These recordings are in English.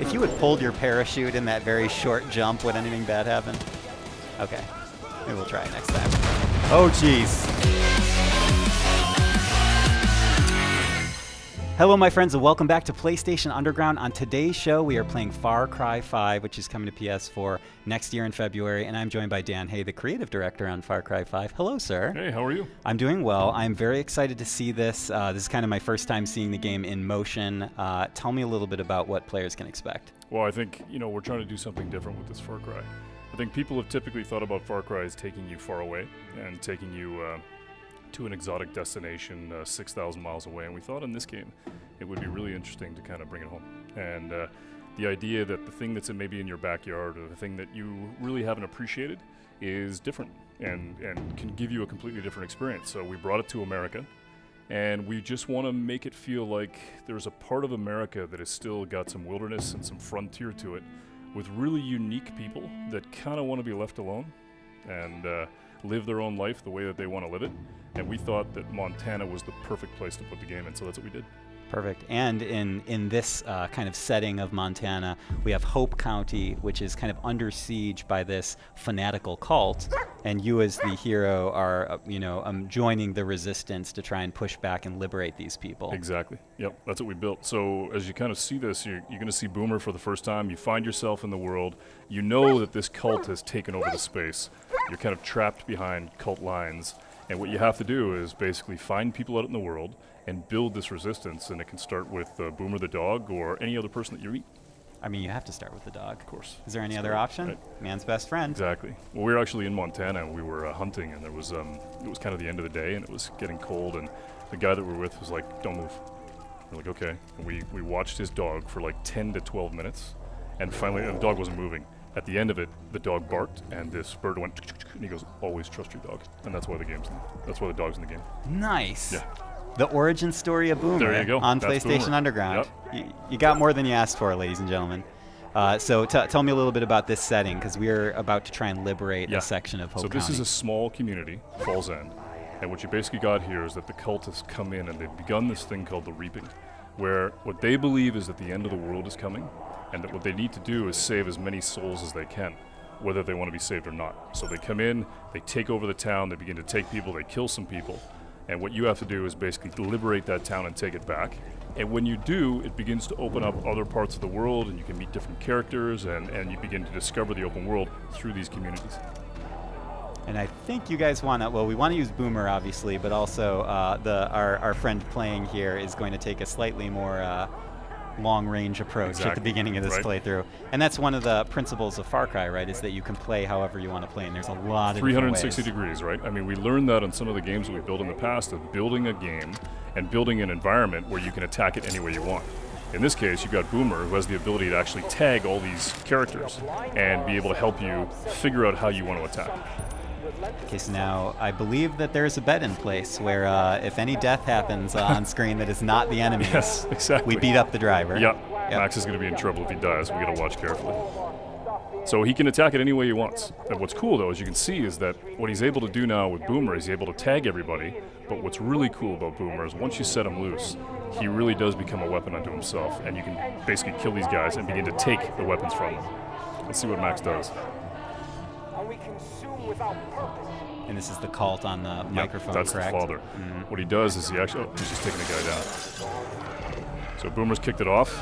If you had pulled your parachute in that very short jump, would anything bad happen? Okay. Maybe we'll try it next time. Oh, jeez. Hello, my friends, and welcome back to PlayStation Underground. On today's show, we are playing Far Cry 5, which is coming to PS4 next year in February, and I'm joined by Dan Hay, the creative director on Far Cry 5. Hello, sir. Hey, how are you? I'm doing well. I'm very excited to see this. This is kind of my first time seeing the game in motion. Tell me a little bit about what players can expect. Well, I think, we're trying to do something different with this Far Cry. I think people have typically thought about Far Cry as taking you far away and taking you to an exotic destination 6,000 miles away, and we thought in this game it would be really interesting to kind of bring it home. And the idea that the thing that's maybe in your backyard or the thing that you really haven't appreciated is different and can give you a completely different experience. So we brought it to America, and we just want to make it feel like there's a part of America that has still got some wilderness and some frontier to it, with really unique people that kind of want to be left alone and live their own life the way that they want to live it. And we thought that Montana was the perfect place to put the game in, so that's what we did. Perfect. And in this kind of setting of Montana, we have Hope County, which is kind of under siege by this fanatical cult, and you as the hero are, joining the resistance to try and push back and liberate these people. Exactly. Yep, that's what we built. So as you kind of see this, you're going to see Boomer for the first time. You find yourself in the world. You know that this cult has taken over the space. You're kind of trapped behind cult lines. And what you have to do is basically find people out in the world and build this resistance, and it can start with Boomer the dog or any other person that you meet. I mean, you have to start with the dog. Of course. Is there any other option? Right. Man's best friend. Exactly. Well, we were actually in Montana, and we were hunting, and there was it was kind of the end of the day, and it was getting cold, and the guy that we were with was like, "Don't move." We're like, "Okay." And we watched his dog for like 10 to 12 minutes, and finally, the dog wasn't moving. At the end of it, the dog barked, and this bird went, and he goes, "Always trust your dog," and that's why that's why the dog's in the game. Nice. Yeah. The origin story of Boomer there you go. on That's PlayStation Boomer. Underground. Yep. You got more than you asked for, ladies and gentlemen. So tell me a little bit about this setting, because we're about to try and liberate a section of Hope County. So this is a small community, Falls End, and what you basically got here is that the cult has come in and they've begun this thing called the Reaping, where what they believe is that the end of the world is coming, and that what they need to do is save as many souls as they can, whether they want to be saved or not. So they come in, they take over the town, they begin to take people, they kill some people, and what you have to do is basically liberate that town and take it back. And when you do, it begins to open up other parts of the world, and you can meet different characters, and you begin to discover the open world through these communities. And I think you guys want to, well, we want to use Boomer, obviously, but also our friend playing here is going to take a slightly more long-range approach at the beginning of this playthrough. And that's one of the principles of Far Cry, right, is that you can play however you want to play, and there's a lot of 360 degrees, right? I mean, we learned that on some of the games that we built in the past, of building a game and building an environment where you can attack it any way you want. In this case, you've got Boomer, who has the ability to actually tag all these characters and be able to help you figure out how you want to attack. Okay, so now I believe that there's a bet in place where if any death happens on screen that is not the enemies, yes, exactly. we beat up the driver. Yep. Max is going to be in trouble if he dies. We got to watch carefully. So he can attack it any way he wants. And what's cool, though, as you can see, is that what he's able to do now with Boomer is he's able to tag everybody. But what's really cool about Boomer is once you set him loose, he really does become a weapon unto himself, and you can basically kill these guys and begin to take the weapons from them. Let's see what Max does. And this is the cult on the microphone, that's correct? The father. Mm-hmm. What he does is he actually, he's just taking the guy down. So Boomer's kicked it off,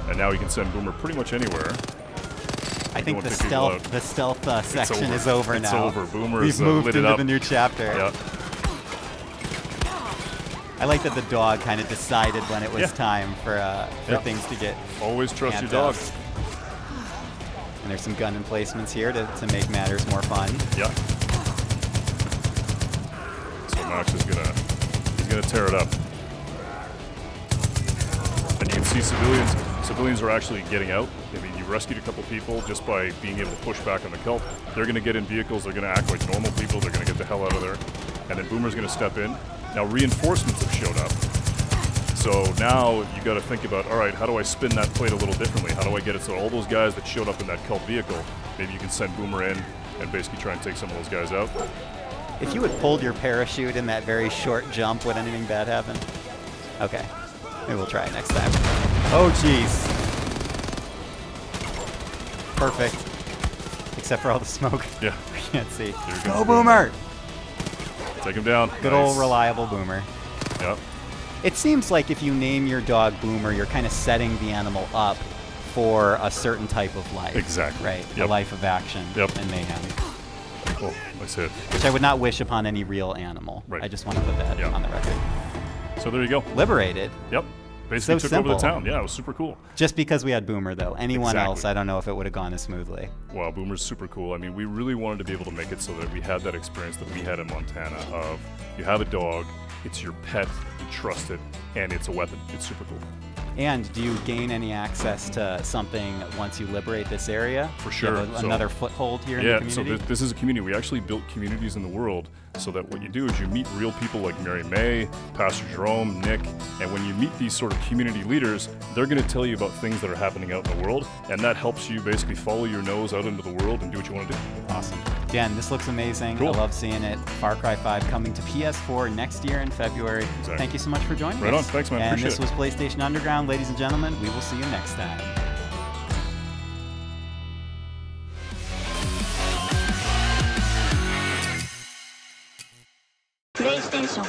and now he can send Boomer pretty much anywhere. I think the stealth section is over now. It's over. Boomer We've moved into the new chapter. Yep. I like that the dog kind of decided when it was time for things to get Always trust your dog. And there's some gun emplacements here to make matters more fun. Yep. So Max is he's gonna tear it up. And you can see civilians are actually getting out. I mean, you rescued a couple people just by being able to push back on the cult. They're gonna get in vehicles, they're gonna act like normal people, they're gonna get the hell out of there. And then Boomer's gonna step in. Now reinforcements have showed up. So now you got to think about, all right, how do I spin that plate a little differently? How do I get it so all those guys that showed up in that cult vehicle, maybe you can send Boomer in and basically try and take some of those guys out. If you had pulled your parachute in that very short jump, would anything bad happen? Okay, maybe we'll try it next time. Oh, jeez. perfect. Except for all the smoke. Yeah. We can't see. Go, Boomer! Take him down. Good old reliable Boomer. Yep. It seems like if you name your dog Boomer, you're kind of setting the animal up for a certain type of life. Exactly. Right? Yep. A life of action and mayhem. Oh, nice hit. Which I would not wish upon any real animal. Right. I just want to put that on the record. So there you go. Liberated. Yep. Basically So took over the simple. town. Yeah, it was super cool. Just because we had Boomer, though. Anyone Exactly. else, I don't know if it would have gone as smoothly. Wow, Boomer's super cool. I mean, we really wanted to be able to make it so that we had that experience that we had in Montana of you have a dog, it's your pet, you trust it, and it's a weapon. It's super cool. And do you gain any access to something once you liberate this area? For Do you sure. have another foothold here in the community? Yeah, so this is a community. We actually built communities in the world so that what you do is you meet real people like Mary May, Pastor Jerome, Nick, and when you meet these sort of community leaders, they're going to tell you about things that are happening out in the world, and that helps you basically follow your nose out into the world and do what you want to do. Awesome. Dan, this looks amazing. Cool. I love seeing it. Far Cry 5 coming to PS4 next year in February. Exactly. Thank you so much for joining us. Right on. Thanks, man. And Appreciate this it. was PlayStation Underground. Ladies and gentlemen, we will see you next time. PlayStation